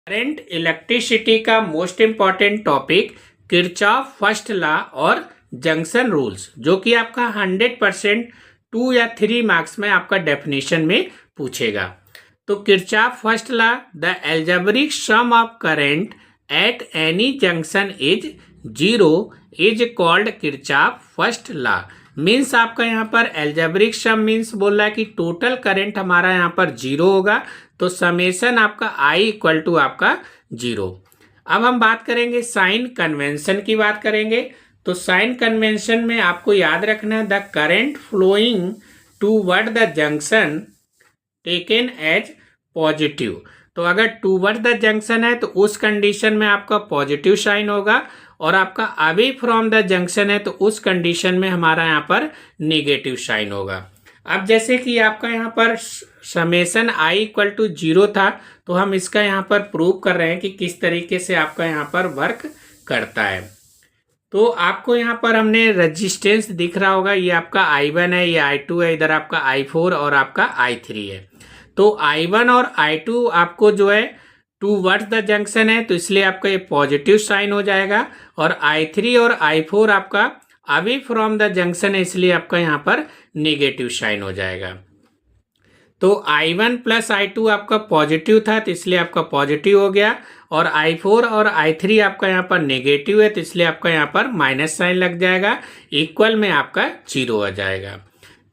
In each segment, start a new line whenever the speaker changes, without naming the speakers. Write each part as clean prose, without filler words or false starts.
Current electricity का most important topic Kirchhoff first law और junction rules, जो कि आपका 100% 2 या 3 मार्क्स में आपका डेफिनेशन में पूछेगा। तो Kirchhoff first law, the algebraic sum of current at any junction is 0 is called Kirchhoff first law. Means आपका यहाँ पर एल्जेब्रिक सम मीन्स बोल रहा है कि टोटल करंट हमारा यहाँ पर 0 होगा, तो समेशन आपका आई इक्वल टू आपका 0। अब हम बात करेंगे साइन कन्वेंशन की बात करेंगे। तो साइन कन्वेंशन में आपको याद रखना है the current flowing toward the junction taken as positive. तो अगर टूवर्ड द जंक्शन है तो उस कंडीशन में आपका पॉजिटिव साइन होगा, और आपका अवे फ्रॉम द जंक्शन है तो उस कंडीशन में हमारा यहाँ पर नेगेटिव साइन होगा। अब जैसे कि आपका यहाँ पर समेशन आई इक्वल टू 0 था, तो हम इसका यहाँ पर प्रूव कर रहे हैं कि किस तरीके से आपका यहाँ पर वर्क करता है। तो आपको यहाँ पर हमने रेजिस्टेंस दिख रहा होगा, ये आपका I1 है, ये I2 है, इधर आपका I4 और आपका I3 है। तो I1 और I2 आपको जो है टूवर्ड्स द जंक्शन है, तो इसलिए आपका ये पॉजिटिव साइन हो जाएगा, और I3 और I4 आपका अवे फ्रॉम द जंक्शन है, इसलिए आपका यहाँ पर नेगेटिव साइन हो जाएगा। तो I1 प्लस I2 आपका पॉजिटिव था, तो इसलिए आपका पॉजिटिव हो गया, और I4 और I3 आपका यहाँ पर नेगेटिव है, तो इसलिए आपका यहाँ पर माइनस साइन लग जाएगा, इक्वल में आपका 0 हो जाएगा।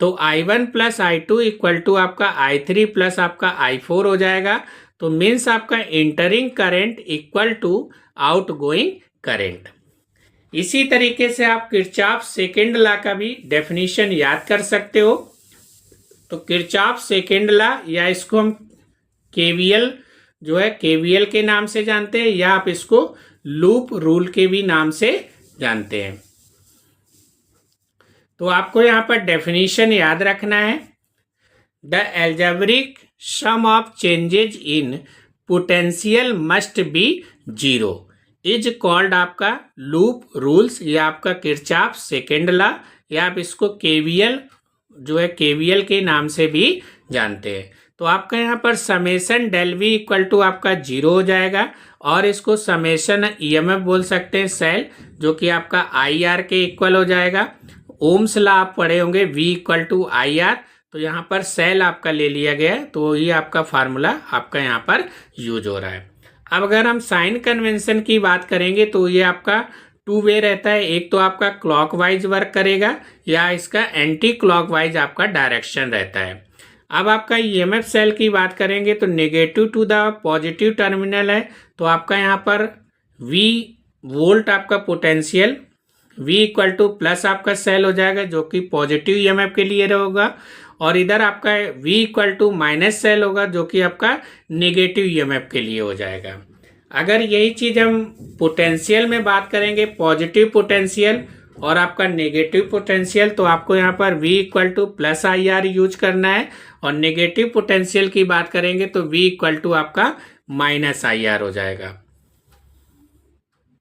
तो I1 plus I2 equal to आपका I3 प्लस आपका I4 हो जाएगा। तो मीन्स आपका entering current equal to outgoing current. इसी तरीके से आप किरचॉफ सेकेंड लॉ का भी डेफिनेशन याद कर सकते हो। तो किरचॉफ सेकेंड लॉ, या इसको हम केवीएल जो है केवीएल के नाम से जानते हैं, या आप इसको लूप रूल के भी नाम से जानते हैं। तो आपको यहां पर डेफिनेशन याद रखना है, the algebraic sum of changes in potential must be 0 is called आपका लूप रूल्स, या आपका किरचॉफ सेकेंड लॉ, या आप इसको केवीएल जो है केवीएल के नाम से भी जानते हैं। तो आपका यहाँ पर summation del V equal to आपका 0 हो जाएगा, और इसको समेशन ईएमएफ बोल सकते हैं सेल, जो कि आपका आई आर के इक्वल हो जाएगा। ओम्स लॉ आप पढ़े होंगे, V equal to I R, तो यहाँ पर सेल आपका ले लिया गया है, तो ये आपका फार्मूला आपका यहाँ पर यूज हो रहा है। अब अगर हम साइन कन्वेंशन की बात करेंगे तो ये आपका 2 वे रहता है, एक तो आपका क्लॉकवाइज वर्क करेगा, या इसका एंटी क्लॉकवाइज आपका डायरेक्शन रहता है। अब आपका ईएमएफ सेल की बात करेंगे तो negative to the positive terminal है, तो आपका यहाँ पर V वोल्ट आपका potential, V equal to plus आपका सेल हो जाएगा, जो कि पॉजिटिव ईएमएफ के लिए होगा, और इधर आपका V equal to minus cell होगा, जो कि आपका नेगेटिव ईएमएफ के लिए हो जाएगा। अगर यही चीज हम पोटेंशियल में बात करेंगे, पॉजिटिव पोटेंशियल और आपका नेगेटिव पोटेंशियल, तो आपको यहाँ पर V equal to plus I R use करना है, और नेगेटिव पोटेंशियल की बात करेंगे तो V इक्वल टू आपका माइनस आई आर हो जाएगा।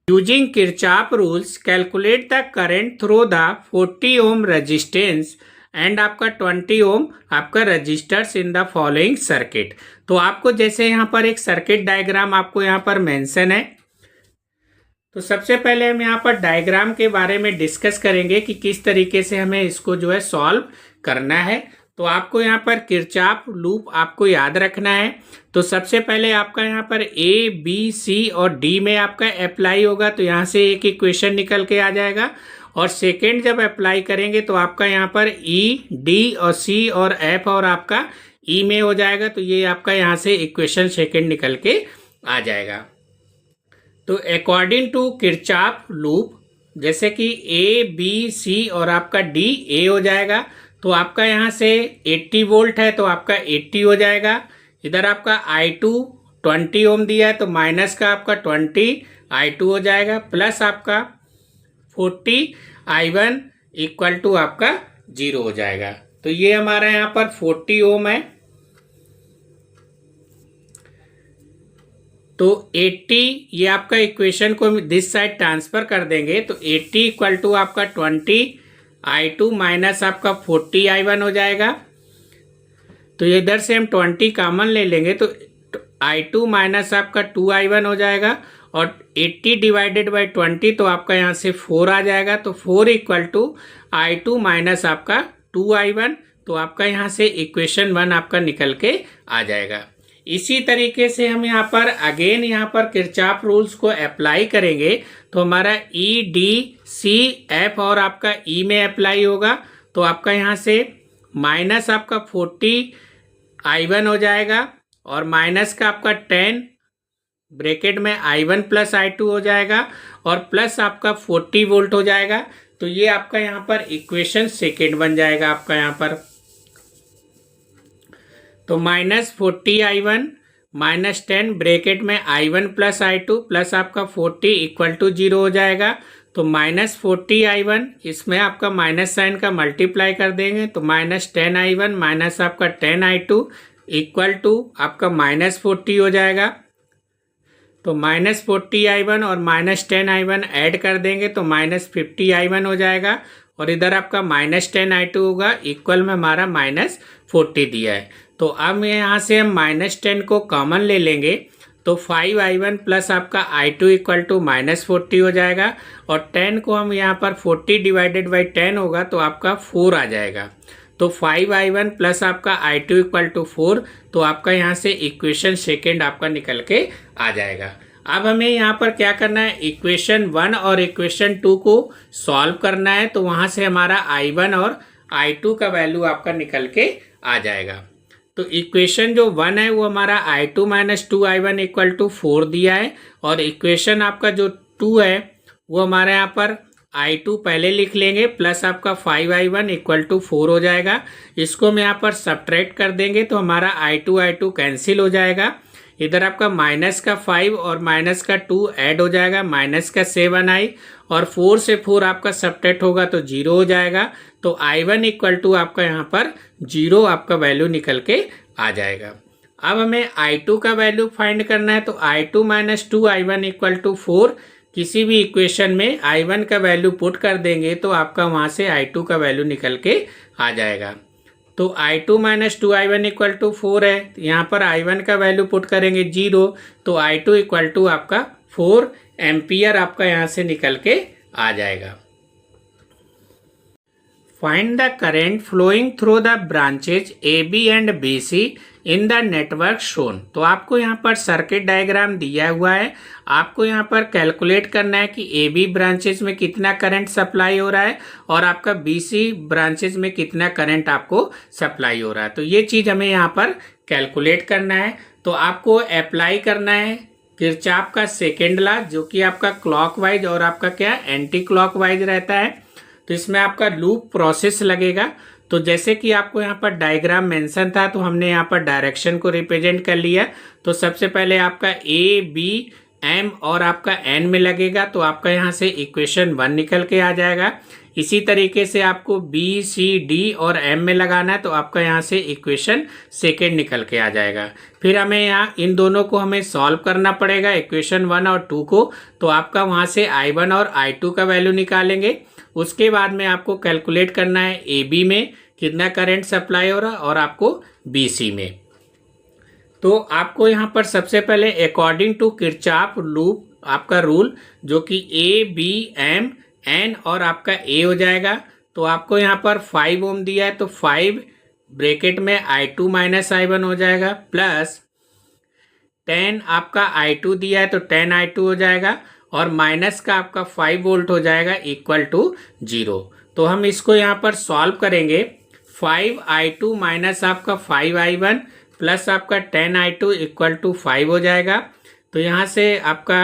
Using Kirchhoff rules calculate the current through the 40 ohm resistance and आपका 20 ओम आपका resistors in the following circuit. तो आपको जैसे यहाँ पर एक सर्किट डायग्राम आपको यहाँ पर मेंशन है, तो सबसे पहले हम यहाँ पर डायग्राम के बारे में डिस्कस करेंगे कि किस तरीके से हमें इसको जो है सॉल्व करना है। तो आपको यहाँ पर किरचॉफ लूप आपको याद रखना है। तो सबसे पहले आपका यहाँ पर ए बी सी और डी में आपका अप्लाई होगा, तो यहाँ से एक इक्वेशन निकल के आ जाएगा, और सेकेंड जब अप्लाई करेंगे तो आपका यहाँ पर ई डी और सी और एफ और आपका ई में हो जाएगा, तो ये आपका यहाँ से इक्वेशन सेकेंड निकल के आ जाएगा। तो अकॉर्डिंग टू किरचॉफ लूप, जैसे कि ए बी सी और आपका डी ए हो जाएगा, तो आपका यहाँ से 80 वोल्ट है, तो आपका 80 हो जाएगा। इधर आपका I2 20 ओम दिया है, तो माइनस का आपका 20 I2 हो जाएगा, प्लस आपका 40 I1 इक्वल टू आपका 0 हो जाएगा। तो ये हमारा यहाँ पर 40 ओम है, तो 80 ये आपका इक्वेशन को दिस साइड ट्रांसफर कर देंगे, तो 80 इक्वल टू आपका 20 I2 माइनस आपका 40 I1 हो जाएगा। तो इधर से हम 20 कॉमन ले लेंगे, तो I2 माइनस आपका 2I1 हो जाएगा, और 80 डिवाइडेड बाई 20 तो आपका यहाँ से 4 आ जाएगा, तो 4 इक्वल टू I2 माइनस आपका 2I1, तो आपका यहाँ से इक्वेशन 1 आपका निकल के आ जाएगा। इसी तरीके से हम यहाँ पर अगेन यहाँ पर किरचॉफ रूल्स को अप्लाई करेंगे, तो हमारा E D C F और आपका E में अप्लाई होगा, तो आपका यहाँ से माइनस आपका 40I1 हो जाएगा, और माइनस का आपका 10 ब्रैकेट में I1 प्लस I2 हो जाएगा, और प्लस आपका 40 वोल्ट हो जाएगा। तो ये आपका यहाँ पर इक्वेशन सेकेंड बन जाएगा आपका यहाँ पर। तो माइनस 40I1 माइनस 10 ब्रैकेट में I1 प्लस I2 प्लस आपका 40 इक्वल टू 0 हो जाएगा। तो माइनस 40I1 इसमें आपका माइनस साइन का मल्टीप्लाई कर देंगे, तो माइनस 10I1 माइनस आपका 10I2 इक्वल टू आपका माइनस 40 हो जाएगा। तो माइनस 40I1 और माइनस 10I1 ऐड कर देंगे तो माइनस 50I1 हो जाएगा, और इधर आपका माइनस 10I2 होगा, इक्वल में हमारा माइनस 40 दिया है। तो अब यहाँ से हम माइनस 10 को कॉमन ले लेंगे, तो 5I1 प्लस आपका I2 इक्वल टू माइनस 40 हो जाएगा, और 10 को हम यहाँ पर 40 डिवाइडेड बाई 10 होगा तो आपका 4 आ जाएगा। तो 5I1 प्लस आपका I2 इक्वल टू 4, तो आपका यहाँ से इक्वेशन सेकेंड आपका निकल के आ जाएगा। अब हमें यहाँ पर क्या करना है, इक्वेशन 1 और इक्वेशन 2 को सॉल्व करना है, तो वहाँ से हमारा I1 और I2 का वैल्यू आपका निकल के आ जाएगा। तो इक्वेशन जो 1 है वो हमारा I2 minus 2I1 equal to 4 दिया है, और इक्वेशन आपका जो 2 है वो हमारे यहाँ पर I2 पहले लिख लेंगे, प्लस आपका 5I1 इक्वल टू 4 हो जाएगा। इसको हम यहाँ पर सब्ट्रैक्ट कर देंगे तो हमारा I2 कैंसिल हो जाएगा। इधर आपका माइनस का 5 और माइनस का 2 ऐड हो जाएगा, माइनस का 7I, और 4 से 4 आपका सब्ट्रैक्ट होगा तो 0 हो जाएगा। तो I1 इक्वल टू आपका यहाँ पर 0 आपका वैल्यू निकल के आ जाएगा। अब हमें I2 का वैल्यू फाइंड करना है, तो I2 minus 2I1 equal to 4, किसी भी इक्वेशन में I1 का वैल्यू पुट कर देंगे तो आपका वहाँ से I2 का वैल्यू निकल के आ जाएगा। तो I2 minus 2I1 equal to 4 है, यहाँ पर I1 का वैल्यू पुट करेंगे 0, तो I2 इक्वल टू आपका 4 एम्पियर आपका यहाँ से निकल के आ जाएगा। Find the current flowing through the branches AB and BC in the network shown. तो आपको यहाँ पर सर्किट डायग्राम दिया हुआ है, आपको यहाँ पर कैलकुलेट करना है कि AB ब्रांचेज में कितना करंट सप्लाई हो रहा है और आपका BC ब्रांचेज में कितना करंट आपको सप्लाई हो रहा है। तो ये चीज़ हमें यहाँ पर कैलकुलेट करना है। तो आपको अप्लाई करना है किरचॉफ का सेकेंड लॉ, जो कि आपका क्लॉकवाइज और आपका क्या एंटी क्लॉकवाइज रहता है। तो इसमें आपका लूप प्रोसेस लगेगा। तो जैसे कि आपको यहाँ पर डायग्राम मेंशन था, तो हमने यहाँ पर डायरेक्शन को रिप्रेजेंट कर लिया। तो सबसे पहले आपका A B M और आपका N में लगेगा, तो आपका यहाँ से इक्वेशन 1 निकल के आ जाएगा। इसी तरीके से आपको B C D और M में लगाना है, तो आपका यहाँ से इक्वेशन सेकेंड निकल के आ जाएगा। फिर हमें यहाँ इन दोनों को हमें सॉल्व करना पड़ेगा, इक्वेशन 1 और 2 को। तो आपका वहाँ से I1 और I2 का वैल्यू निकालेंगे। उसके बाद में आपको कैलकुलेट करना है AB में कितना करंट सप्लाई हो रहा है और आपको BC में। तो आपको यहाँ पर सबसे पहले अकॉर्डिंग टू किरचॉफ लूप आपका रूल, जो कि A B M N और आपका A हो जाएगा। तो आपको यहाँ पर 5 ओम दिया है, तो 5 ब्रैकेट में I2 माइनस I1 हो जाएगा, प्लस 10 आपका I2 दिया है तो 10I2 हो जाएगा, और माइनस का आपका 5 वोल्ट हो जाएगा इक्वल टू 0। तो हम इसको यहाँ पर सॉल्व करेंगे। 5I2 माइनस आपका 5I1 प्लस आपका 10I2 इक्वल टू 5 हो जाएगा। तो यहाँ से आपका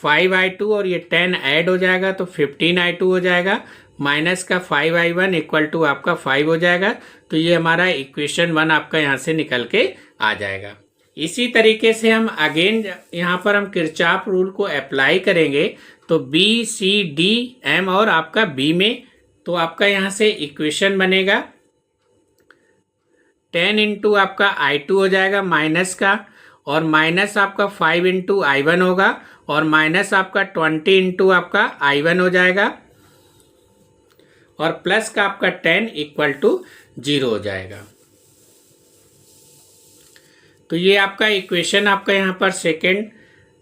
5I2 और ये 10 ऐड हो जाएगा तो 15I2 हो जाएगा, माइनस का 5I1 इक्वल टू आपका 5 हो जाएगा। तो ये हमारा इक्वेशन 1 आपका यहाँ से निकल के आ जाएगा। इसी तरीके से हम अगेन यहाँ पर हम किरचॉफ रूल को अप्लाई करेंगे। तो B C D M और आपका B में, तो आपका यहाँ से इक्वेशन बनेगा 10 इंटू आपका I2 हो जाएगा माइनस का, और माइनस आपका 5 इंटू I1 होगा, और माइनस आपका 20 इंटू आपका I1 हो जाएगा, और प्लस का आपका 10 इक्वल टू 0 हो जाएगा। तो ये आपका इक्वेशन आपका यहाँ पर सेकेंड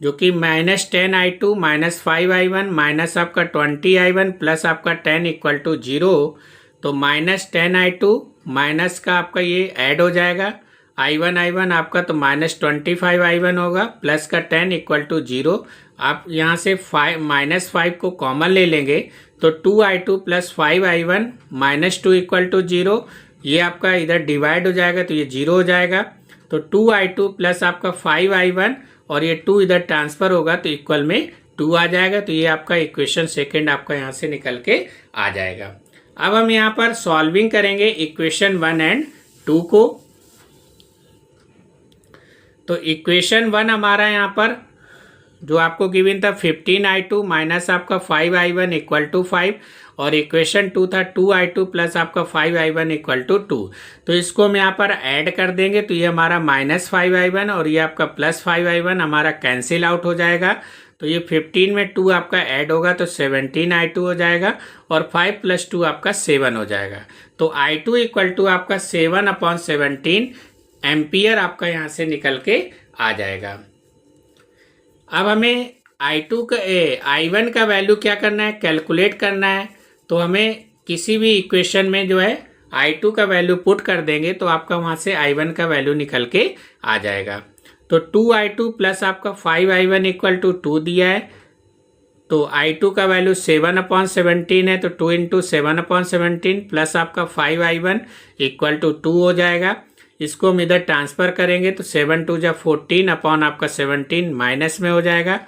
जो कि -10i2 -5i1 माइनस आपका 20i1 प्लस आपका 10 इक्वल टू 0। तो -10i2 माइनस का आपका ये ऐड हो जाएगा i1 आपका, तो -25i1 होगा प्लस का 10 इक्वल टू 0। आप यहाँ से -5 को कॉमन ले लेंगे तो 2i2 plus 5i1 -2 equal to 0। ये आपका इधर डिवाइड हो जाएगा तो ये 0 हो जाएगा। तो 2i2 प्लस आपका 5i1 और ये 2 इधर ट्रांसफर होगा तो इक्वल में 2 आ जाएगा। तो ये आपका इक्वेशन सेकेंड आपका यहाँ से निकल के आ जाएगा। अब हम यहाँ पर सॉल्विंग करेंगे इक्वेशन 1 एंड 2 को। तो इक्वेशन 1 हमारा यहाँ पर जो आपको गिवन था 15i2 माइनस आपका 5i1 इक्वल टू 5 और इक्वेशन 2 था 2i2 प्लस आपका 5i1 इक्वल टू 2। तो इसको हम यहाँ पर ऐड कर देंगे तो ये हमारा -5i1 और ये आपका +5i1 हमारा कैंसिल आउट हो जाएगा। तो ये 15 में 2 आपका ऐड होगा तो 17i2 हो जाएगा और 5 + 2 आपका 7 हो जाएगा। तो i2 इक्वल टू आपका 7/17 एम्पियर आपका यहाँ से निकल के आ जाएगा। अब हमें i1 का वैल्यू क्या करना है, कैलकुलेट करना है। तो हमें किसी भी इक्वेशन में जो है i2 का वैल्यू पुट कर देंगे तो आपका वहाँ से i1 का वैल्यू निकल के आ जाएगा। तो 2i2 प्लस आपका 5i1 इक्वल टू 2 दिया है। तो i2 का वैल्यू 7/17 है तो 2 × 7/17 प्लस आपका 5i1 इक्वल टू 2 हो जाएगा। इसको हम इधर ट्रांसफ़र करेंगे तो 7 × 2 = 14 अपॉन आपका 17 माइनस में हो जाएगा।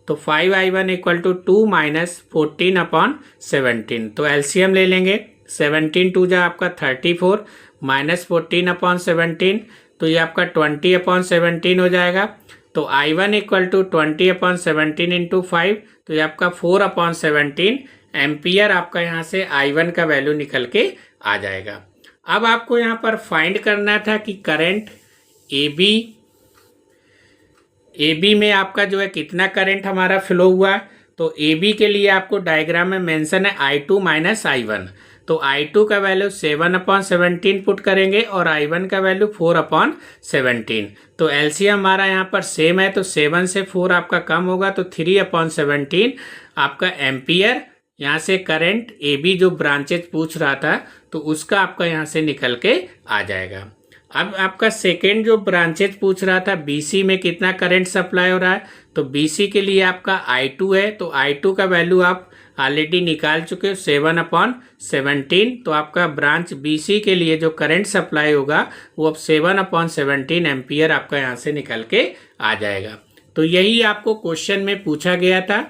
तो 5i1 इक्वल टू 2 - 14/17। तो एलसीएम ले लेंगे 17 × 2 = आपका 34 माइनस 14/17 तो ये आपका 20/17 हो जाएगा। तो i1 इक्वल टू 20/17 × 5 तो ये आपका 4/17 एम्पियर आपका यहाँ से i1 का वैल्यू निकल के आ जाएगा। अब आपको यहाँ पर फाइंड करना था कि करंट AB में आपका जो है कितना करंट हमारा फ्लो हुआ। तो AB के लिए आपको डायग्राम में मेंशन है i2 - i1। तो i2 का वैल्यू 7/17 पुट करेंगे और i1 का वैल्यू 4/17। तो एलसीएम हमारा यहाँ पर सेम है तो 7 से 4 आपका कम होगा तो 3/17 आपका एम्पियर यहाँ से करंट AB जो ब्रांचेज पूछ रहा था तो उसका आपका यहाँ से निकल के आ जाएगा। अब आपका सेकेंड जो ब्रांचेज पूछ रहा था BC में कितना करंट सप्लाई हो रहा है। तो BC के लिए आपका i2 है तो i2 का वैल्यू आप ऑलरेडी निकाल चुके हो 7/17। तो आपका ब्रांच BC के लिए जो करंट सप्लाई होगा वो अब 7/17 एम्पियर आपका यहाँ से निकल के आ जाएगा। तो यही आपको क्वेश्चन में पूछा गया था।